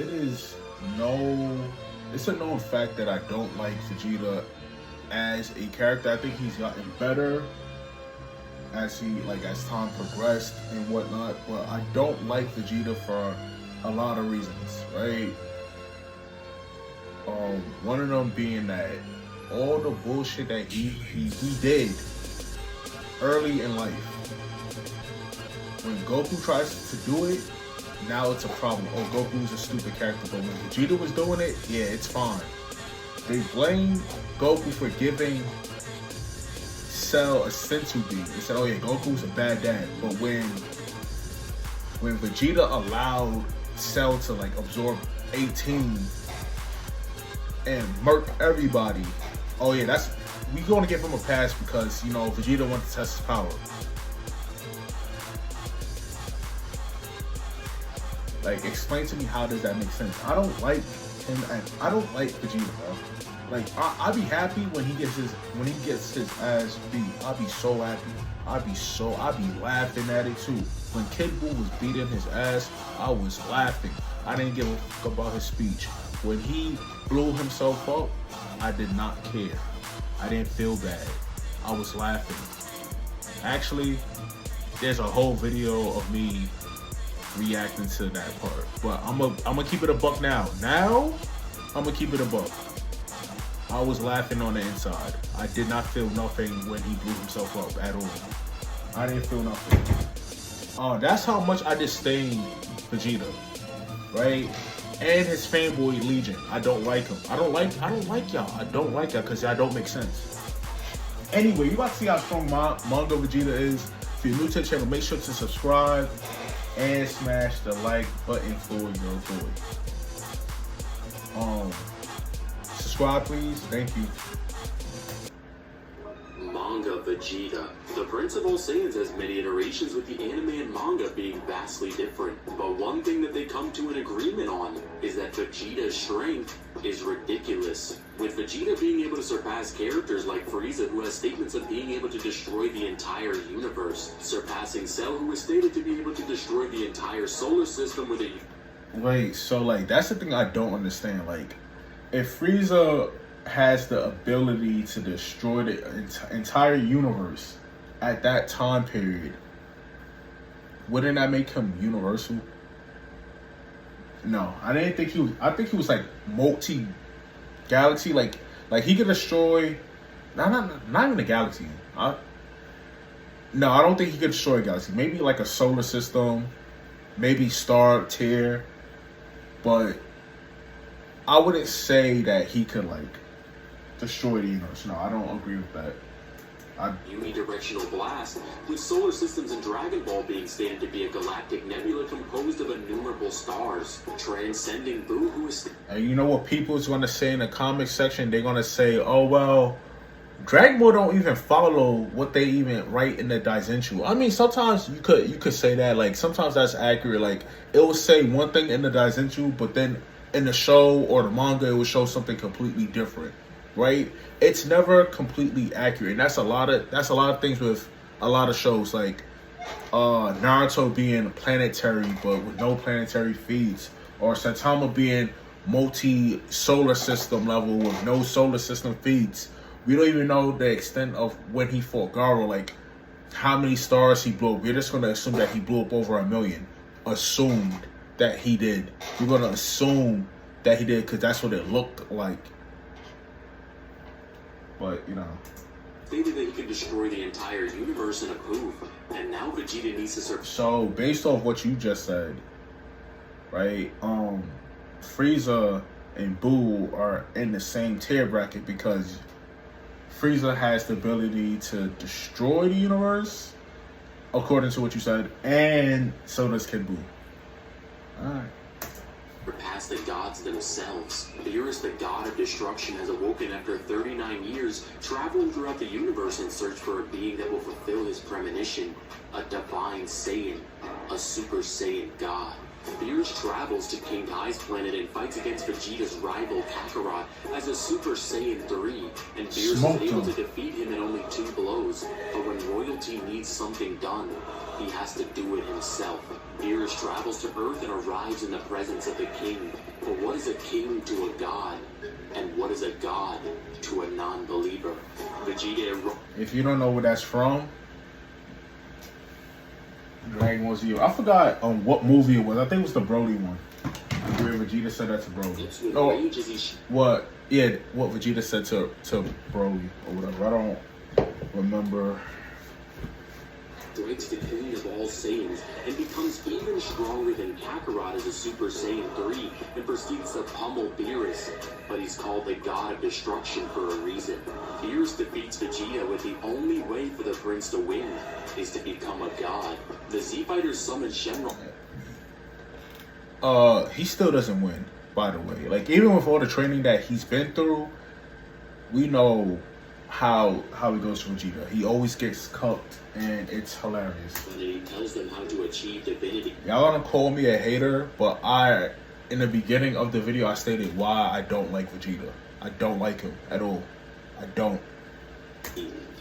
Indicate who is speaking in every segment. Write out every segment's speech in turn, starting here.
Speaker 1: it's a known fact that I don't like Vegeta as a character. I think he's gotten better as time progressed and whatnot, but I don't like Vegeta for a lot of reasons, right? One of them being that all the bullshit that he did early in life. When Goku tries to do it, now it's a problem. Oh, Goku's a stupid character, but when Vegeta was doing it, yeah, it's fine. They blame Goku for giving Cell a senzu bean. They said, oh yeah, Goku's a bad dad. But when Vegeta allowed Cell to absorb 18 and murk everybody, oh yeah, we gonna give him a pass because Vegeta wanted to test his power. Explain to me, how does that make sense? I don't like him, and I don't like Vegeta, bro. I'd be happy when he gets his ass beat. I'd be so happy. I'd be laughing at it too. When Kid Buu was beating his ass, I was laughing. I didn't give a fuck about his speech. When he blew himself up, I did not care. I didn't feel bad. I was laughing. Actually, there's a whole video of me reacting to that part, but I'm gonna keep it a buck now. I'm gonna keep it a buck. I was laughing on the inside. I did not feel nothing when he blew himself up at all. I didn't feel nothing. That's how much I disdain Vegeta, right? And his fanboy legion. I don't like him. I don't like y'all. I don't like y'all because y'all don't make sense. Anyway, you about to see how strong Manga Vegeta is. If you're new to the channel, make sure to subscribe and smash the like button for your boy. Subscribe please, thank you.
Speaker 2: Manga Vegeta. The Prince of All Saiyans has many iterations, with the anime and manga being vastly different. But one thing that they come to an agreement on is that Vegeta's strength is ridiculous, with Vegeta being able to surpass characters like Frieza, who has statements of being able to destroy the entire universe, surpassing Cell, who is stated to be able to destroy the entire solar system with a...
Speaker 1: Wait, so that's the thing I don't understand. If Frieza has the ability to destroy the entire universe at that time period, wouldn't that make him universal? No, I didn't think he was. I think he was multi-galaxy. He could destroy. Not even a galaxy. No, I don't think he could destroy a galaxy. Maybe a solar system, maybe star tier, but I wouldn't say that he could destroy the universe. No, I don't agree with that.
Speaker 2: Unidirectional blast, with solar systems and Dragon Ball being stated to be a galactic nebula composed of innumerable stars, transcending Buu, who is...
Speaker 1: And you know what people's going to say in the comment section? They're going to say, oh, well, Dragon Ball don't even follow what they even write in the Daizenshu. I mean, sometimes you could say that. Sometimes that's accurate. It will say one thing in the Daizenshu, but then in the show or the manga, it will show something completely different. Right? It's never completely accurate, and that's a lot of things with a lot of shows, Naruto being planetary but with no planetary feeds, or Saitama being multi-solar system level with no solar system feeds. We don't even know the extent of when he fought Garo, how many stars he blew up. We're just gonna assume that he blew up over 1 million. Assumed that he did. We're gonna assume that he did because that's what it looked like. But,
Speaker 2: stated that he could destroy the entire universe in a poof, and now Vegeta needs to survive.
Speaker 1: So, based off what you just said, right, Frieza and Buu are in the same tier bracket because Frieza has the ability to destroy the universe, according to what you said, and so does Kid Buu. Alright.
Speaker 2: Past the gods themselves. Beerus, the god of destruction, has awoken after 39 years, traveling throughout the universe in search for a being that will fulfill his premonition, a divine Saiyan, a Super Saiyan god. Beerus travels to King Kai's planet and fights against Vegeta's rival Kakarot as a Super Saiyan 3, and Beerus
Speaker 1: Smoked
Speaker 2: is able
Speaker 1: him.
Speaker 2: to defeat him in only 2 blows. But when royalty needs something done, he has to do it himself. Beerus travels to Earth and arrives in the presence of the king. But what is a king to a god? And what is a god to a non-believer? Vegeta...
Speaker 1: If you don't know where that's from, Dragon Ball Z. I forgot what movie it was. I think it was the Broly one, where Vegeta said that to Broly.
Speaker 2: Oh,
Speaker 1: what? Yeah, what Vegeta said to Broly or whatever. I don't remember.
Speaker 2: Breaks the Queen of all Saiyans and becomes even stronger than Kakarot as a Super Saiyan 3 and proceeds to pummel Beerus. But he's called the God of Destruction for a reason. Beerus defeats Vegeta with the only way for the prince to win is to become a god. The Z-Fighters summon Shenron.
Speaker 1: He still doesn't win, by the way. Like, even with all the training that he's been through, we know how he goes to Vegeta. He always gets cooked, and it's hilarious.
Speaker 2: And he tells them how to achieve divinity.
Speaker 1: Y'all gonna call me a hater, but in the beginning of the video, I stated why I don't like Vegeta. I don't like him at all. I don't.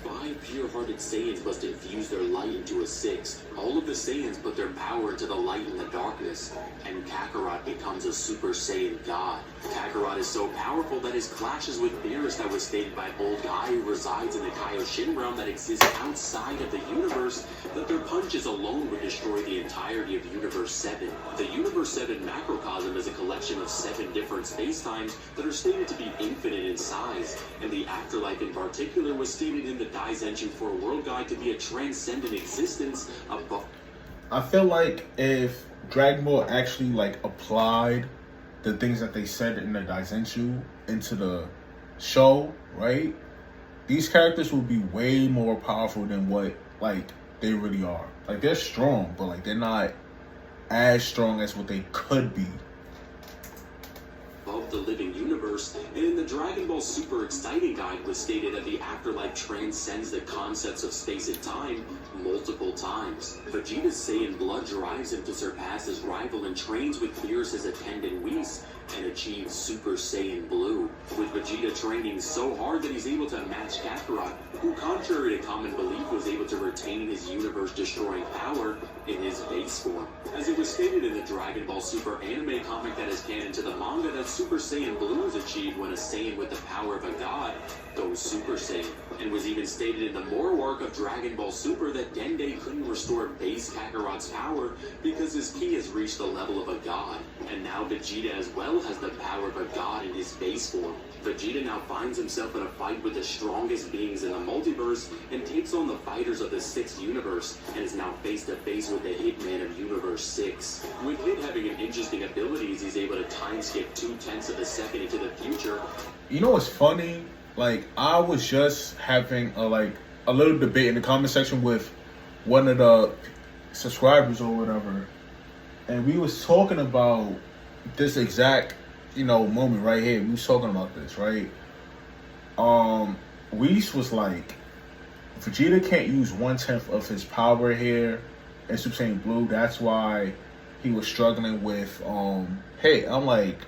Speaker 2: 5 pure-hearted Saiyans must infuse their light into a 6th. All of the Saiyans put their power into the light and the darkness, and Kakarot becomes a Super Saiyan God. Kakarot is so powerful that his clashes with Beerus that was stated by Old Guy who resides in the Kaioshin realm that exists outside of the universe, that their punches alone would destroy the entirety of Universe 7. The Universe 7 macrocosm is a collection of 7 different spacetimes that are stated to be infinite in size, and the afterlife in particular was stated in the Daisenshin for a World Guide to be a transcendent existence above.
Speaker 1: I feel like if Dragon Ball actually like applied the things that they said in the Daisenshu into the show, right? These characters would be way more powerful than what like they really are. Like, they're strong, but like they're not as strong as what they could be.
Speaker 2: Of the living universe, and in the Dragon Ball Super Exciting Guide was stated that the afterlife transcends the concepts of space and time multiple times. Vegeta's Saiyan blood drives him to surpass his rival and trains with Beerus' attendant Whis and achieves Super Saiyan Blue, with Vegeta training so hard that he's able to match Kakarot, who, contrary to common belief, was able to retain his universe-destroying power in his base form. As it was stated in the Dragon Ball Super anime comic that is canon to the manga, that Super Saiyan Blue is achieved when a Saiyan with the power of a god goes Super Saiyan, and was even stated in the Moro arc of Dragon Ball Super that Dende couldn't restore base Kakarot's power because his ki has reached the level of a god, and now Vegeta as well has the power of a god in his base form. Vegeta now finds himself in a fight with the strongest beings in the multiverse and takes on the fighters of the 6th universe, and is now face to face with the Hitman of Universe 6. With Hit having an interesting abilities, he's able to time skip 0.2 of a second into the future.
Speaker 1: You know what's funny? Like, I was just having a little debate in the comment section with one of the subscribers or whatever, and we was talking about this exact, moment right here. We was talking about this, right? Whis was like, Vegeta can't use 1/10 of his power here in Super Saiyan Blue. That's why he was struggling with Hit. I'm like,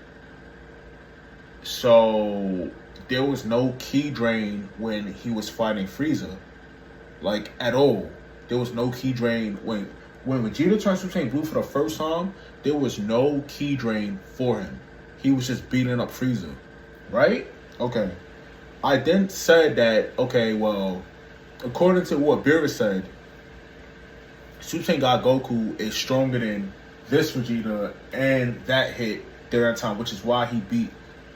Speaker 1: so there was no ki drain when he was fighting Frieza, like, at all. There was no ki drain when Vegeta turned Super Saiyan Blue for the first time. There was no ki drain for him. He was just beating up Frieza, right? Okay. I then said that, okay, well, according to what Beerus said, Super Saiyan God Goku is stronger than this Vegeta and that Hit during that time, which is why he beat,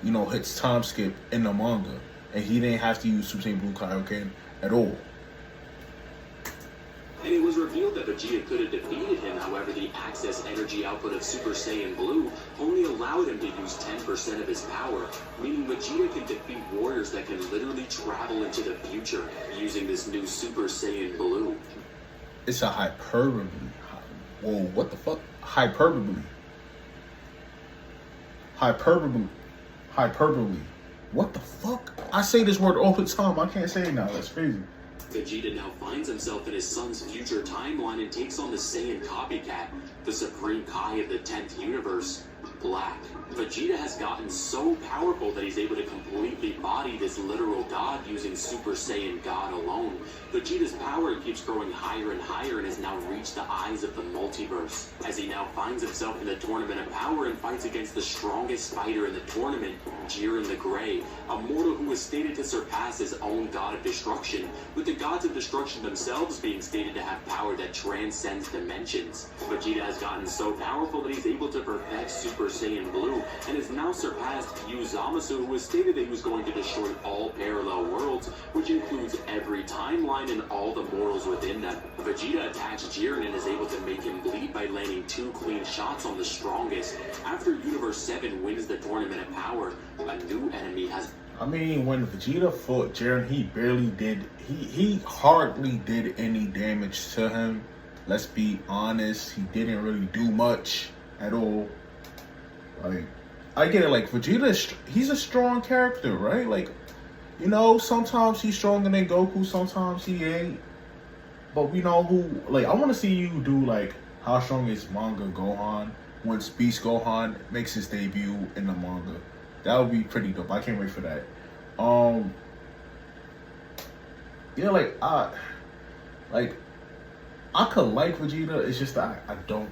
Speaker 1: Hit's time skip in the manga, and he didn't have to use Super Saiyan Blue Kaioken at all.
Speaker 2: And it was revealed that Vegeta could have defeated him, however the access energy output of Super Saiyan Blue only allowed him to use 10% of his power, meaning Vegeta can defeat warriors that can literally travel into the future using this new Super Saiyan Blue.
Speaker 1: It's a hyperbole. Whoa, what the fuck? Hyperbole. Hyperbole. What the fuck? I say this word all the time. I can't say it now. That's crazy.
Speaker 2: Vegeta now finds himself in his son's future timeline and takes on the Saiyan copycat, the Supreme Kai of the 10th universe, Black. Vegeta has gotten so powerful that he's able to completely body this literal god using Super Saiyan God alone. Vegeta's power keeps growing higher and higher and has now reached the eyes of the multiverse, as he now finds himself in the Tournament of Power and fights against the strongest fighter in the tournament, Jiren the Grey, a mortal who is stated to surpass his own god of destruction, with the gods of destruction themselves being stated to have power that transcends dimensions. Vegeta has gotten so powerful that he's able to perfect Super Saiyan Blue and has now surpassed Yu Zamasu, who was stated that he was going to destroy all parallel worlds, which includes every timeline and all the mortals within them. Vegeta attacks Jiren and is able to make him bleed by landing 2 clean shots on the strongest. After Universe 7 wins the Tournament of Power, a new enemy has...
Speaker 1: I mean, when Vegeta fought Jiren, he barely did, he hardly did any damage to him. Let's be honest, he didn't really do much at all. Like, I get it, like, Vegeta, he's a strong character, right? Like, you know, sometimes he's stronger than Goku, sometimes he ain't. But we know who, like, I want to see you do, like, how strong is Manga Gohan once Beast Gohan makes his debut in the manga. That would be pretty dope. I can't wait for that. Yeah, like, I could like Vegeta, it's just that I don't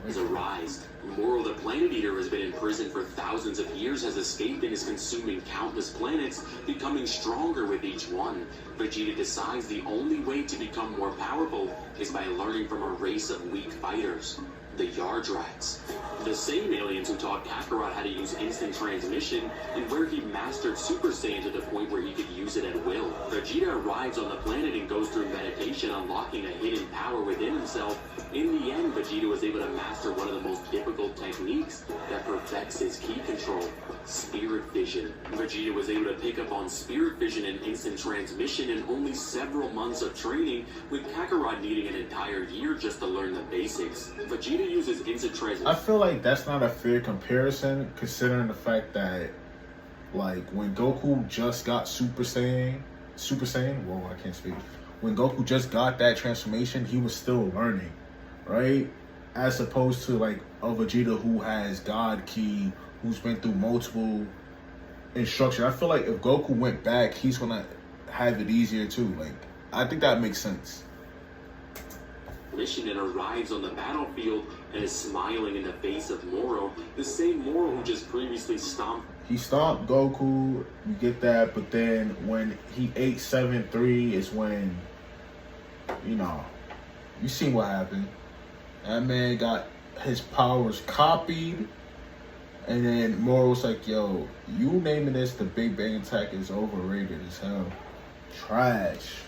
Speaker 2: has arisen. Moro the Planet Eater has been in prison for thousands of years, has escaped and is consuming countless planets, becoming stronger with each one. Vegeta decides the only way to become more powerful is by learning from a race of weak fighters, the Yardrats. The same aliens who taught Kakarot how to use instant transmission and where he mastered Super Saiyan to the point where he could use it at will. Vegeta arrives on the planet and goes through meditation, unlocking a hidden power within himself. In the end, Vegeta was able to master one of the most difficult techniques that perfects his ki control, Spirit Vision. Vegeta was able to pick up on Spirit Vision and instant transmission in only several months of training, with Kakarot needing an entire year just to learn the basics. Vegeta uses instant transmission.
Speaker 1: I feel like that's not a fair comparison, considering the fact that, like, when Goku just got Super Saiyan, whoa, I can't speak. When Goku just got that transformation, he was still learning, right? As opposed to, like, a Vegeta who has God Ki, who's been through multiple instruction. I feel like if Goku went back, he's gonna have it easier too. Like, I think that makes sense.
Speaker 2: Mission and arrives on the battlefield and is smiling in the face of Moro, the same Moro who just previously stomped.
Speaker 1: He stomped Goku, you get that, but then when he 8-7-3 is when, you know, you see what happened. That man got his powers copied, and then Moro's like, yo, you naming this the Big Bang Attack is overrated as hell. Trash.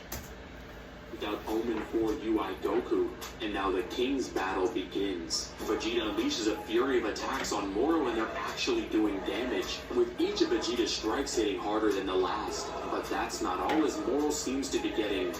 Speaker 2: Without Omen 4 UI Goku, and now the King's battle begins. Vegeta unleashes a fury of attacks on Moro and they're actually doing damage, with each of Vegeta's strikes hitting harder than the last. But that's not all, as Moro seems to be getting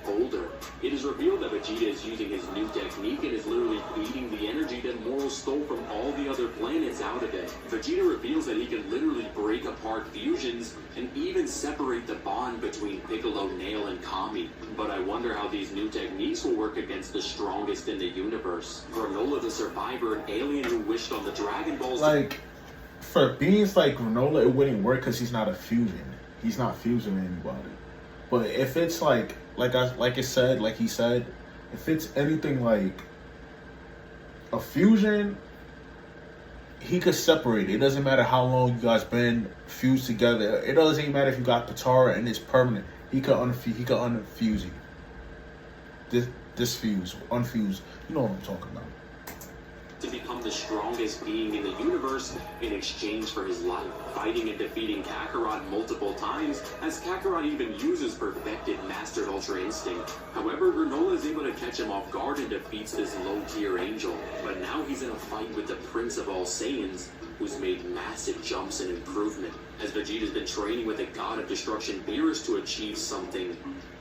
Speaker 2: older. It is revealed that Vegeta is using his new technique and is literally feeding the energy that Moro stole from all the other planets out of it. Vegeta reveals that he can literally break apart fusions and even separate the bond between Piccolo, Nail, and Kami. But I wonder how these new techniques will work against the strongest in the universe. Granola the Survivor, an alien who wished on the Dragon Balls.
Speaker 1: Like, for beings like Granola, it wouldn't work because he's not a fusion. He's not fusing anybody. But if it's like he said, if it's anything like a fusion, he could separate it. It doesn't matter how long you guys been fused together. It doesn't even matter if you got Katara and it's permanent. He could unfuse you. Unfuse. You know what I'm talking about.
Speaker 2: To become the strongest being in the universe in exchange for his life, fighting and defeating Kakarot multiple times, as Kakarot even uses perfected Mastered Ultra Instinct. However, Granola is able to catch him off guard and defeats this low-tier angel. But now he's in a fight with the Prince of All Saiyans, who's made massive jumps and improvement, as Vegeta's been training with the God of Destruction Beerus to achieve something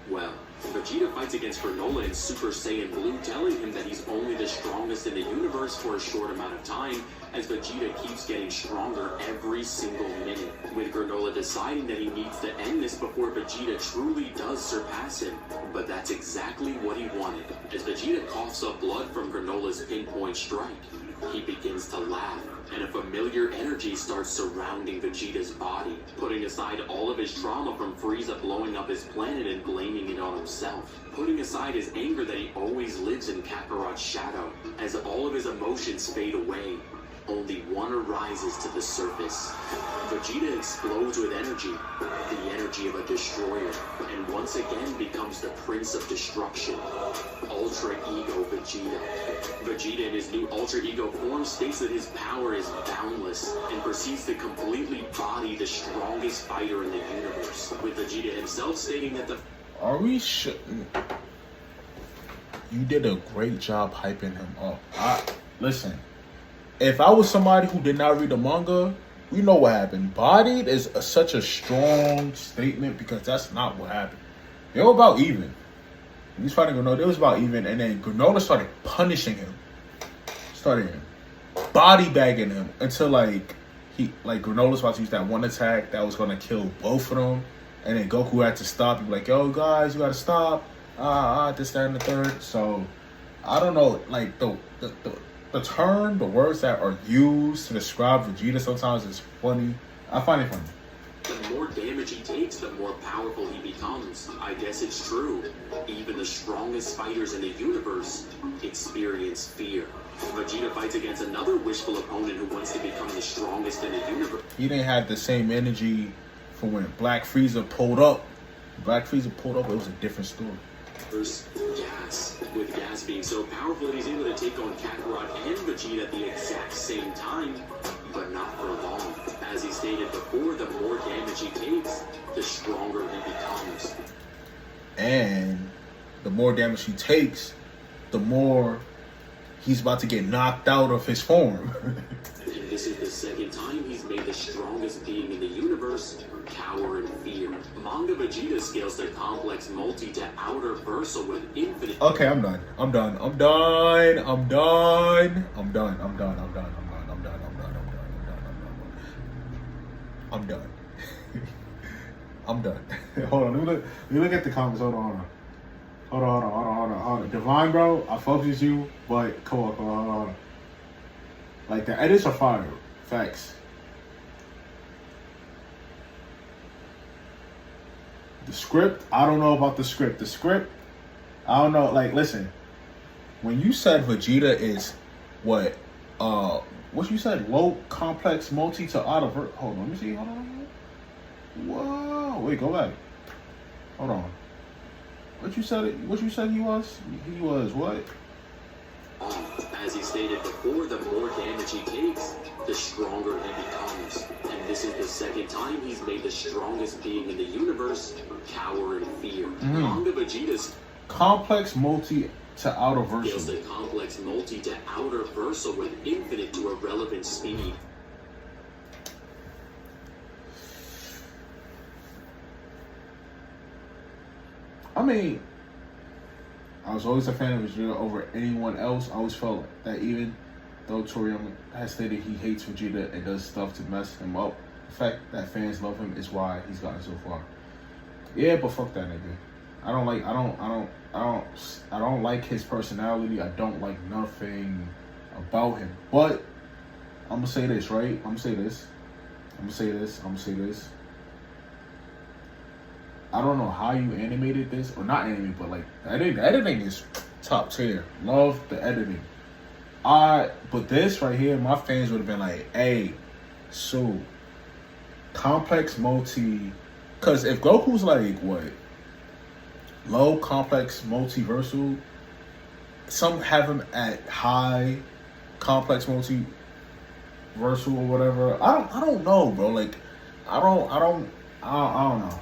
Speaker 2: Well, Vegeta fights against Granola in Super Saiyan Blue, telling him that he's only the strongest in the universe for a short amount of time, as Vegeta keeps getting stronger every single minute, with Granola deciding that he needs to end this before Vegeta truly does surpass him. But that's exactly what he wanted, as Vegeta coughs up blood from Granola's pinpoint strike. He begins to laugh, and a familiar energy starts surrounding Vegeta's body, putting aside all of his trauma from Frieza blowing up his planet and blaming it on himself, putting aside his anger that he always lives in Kakarot's shadow. As all of his emotions fade away, only one arises to the surface. Vegeta explodes with energy, the energy of a destroyer, and once again becomes the Prince of Destruction, Ultra Ego Vegeta. Vegeta in his new Ultra Ego form states that his power is boundless and proceeds to completely body the strongest fighter in the universe, with Vegeta himself stating that the...
Speaker 1: Are we You did a great job hyping him up. Listen, if I was somebody who did not read the manga, we know what happened. Bodied is such a strong statement because that's not what happened. They were about even. He's fighting Granola. It was about even, and then Granola started punishing him, started body bagging him until Granola's about to use that one attack that was gonna kill both of them, and then Goku had to stop. He'd be like, "Yo, guys, you gotta stop." This, that, and the third. So I don't know, like the words that are used to describe Vegeta sometimes is funny. I find it funny.
Speaker 2: The more damage he takes, the more powerful he becomes. I guess it's true. Even the strongest fighters in the universe experience fear. Vegeta fights against another wishful opponent who wants to become the strongest in the universe.
Speaker 1: He didn't have the same energy for when Black Frieza pulled up. It was a different story.
Speaker 2: Gas. With Gas being so powerful that he's able to take on Kakarot and Vegeta at the exact same time, but not for long. As he stated before, the more damage he takes, the stronger he becomes.
Speaker 1: And the more damage he takes, the more he's about to get knocked out of his form.
Speaker 2: And this is the second time he's made the strongest being in the universe cower in fear. Manga Vegeta scales the complex multi to Outerversal with infinite...
Speaker 1: Okay, I'm done. I'm done. Hold on, let me look at the comments. Hold on. Divine, bro, I fucks with you, but come on. Like, the edits are fire. Facts. The script, I don't know about the script. I don't know. Like, listen, when you said Vegeta is what you said, low complex multi to Outerversal. Hold on, let me see. Hold on. Whoa, wait, go back. Hold on. What you said he was? He was what?
Speaker 2: As he stated before, the more damage he takes, the stronger he becomes. And this is the second time he's made the strongest being in the universe cower in fear. Manga Vegeta's
Speaker 1: complex multi to Outerversal.
Speaker 2: Scales the complex multi to Outerversal with infinite to irrelevant speed.
Speaker 1: I mean, I was always a fan of Vegeta over anyone else. I always felt that even though Toriyama has stated he hates Vegeta and does stuff to mess him up, the fact that fans love him is why he's gotten so far. Yeah, but fuck that nigga. I don't like his personality. I don't like nothing about him. But I'm gonna say this, right? I'm gonna say this. I don't know how you animated this, or not animated, but like the editing is top tier. Love the editing. But this right here, my fans would have been like, hey, so complex multi, because if Goku's like what, low complex multiversal, some have him at high complex multiversal or whatever. I don't know, bro. Like I don't know.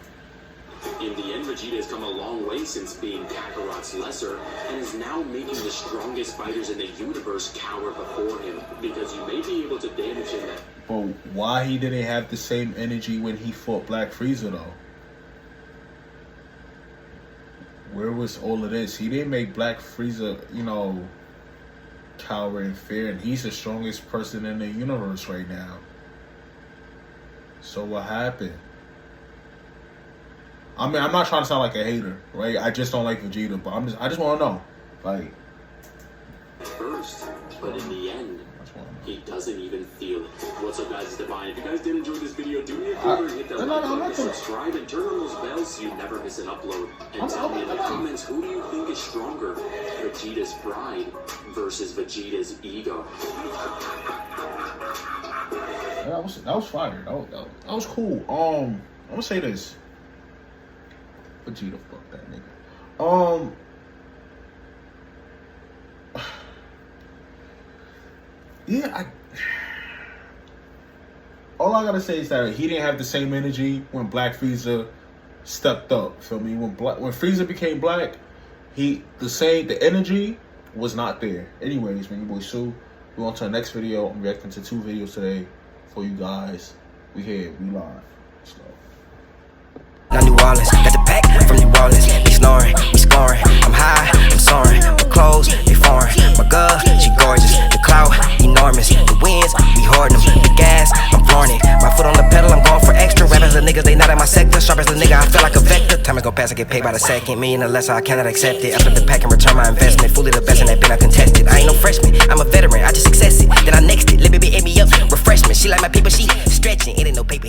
Speaker 2: In the end, Vegeta has come a long way since being Kakarot's lesser, and is now making the strongest fighters in the universe cower before him, because you may be able to damage him at...
Speaker 1: But why he didn't have the same energy when he fought Black Frieza, though? Where was all of this? He didn't make Black Frieza, you know, cower in fear, and he's the strongest person in the universe right now. So what happened? I mean, I'm not trying to sound like a hater, right? I just don't like Vegeta, but I just want to know, like.
Speaker 2: First, but in the end, he doesn't even feel it. What's up, guys? It's Divine. If you guys did enjoy this video, do me a favor, hit that like button, subscribe, and turn on those bells so you never miss an upload. And tell me in the comments, who do you think is stronger, Vegeta's pride versus Vegeta's ego?
Speaker 1: That was fire. That was cool. I'm gonna say this. Vegeta, fuck that nigga. Yeah, all I gotta say is that he didn't have the same energy when Black Frieza stepped up. Feel me? When Frieza became black, the energy was not there. Anyways, man, your boy Sue. We on to the next video. I'm reacting to 2 videos today for you guys. We here, we live. Let's go.
Speaker 3: Now New Orleans, got the pack from New Orleans. They snoring, we scoring. I'm high, I'm soaring. My clothes, they foreign. My girl, she gorgeous. The clout, enormous. The winds, we hoarding them. The gas, I'm flooring it. My foot on the pedal, I'm going for extra. Rappers, the niggas, they not in my sector. Sharp as the nigga, I feel like a vector. Time is gon' pass, I get paid by the second. Million or less, I cannot accept it. I flip the pack and return my investment. Fully the best in that bin, I contested. I ain't no freshman, I'm a veteran. I just success it. Then I next it. Let baby hit me up, refreshment. She like my paper, she stretching. It ain't no paper.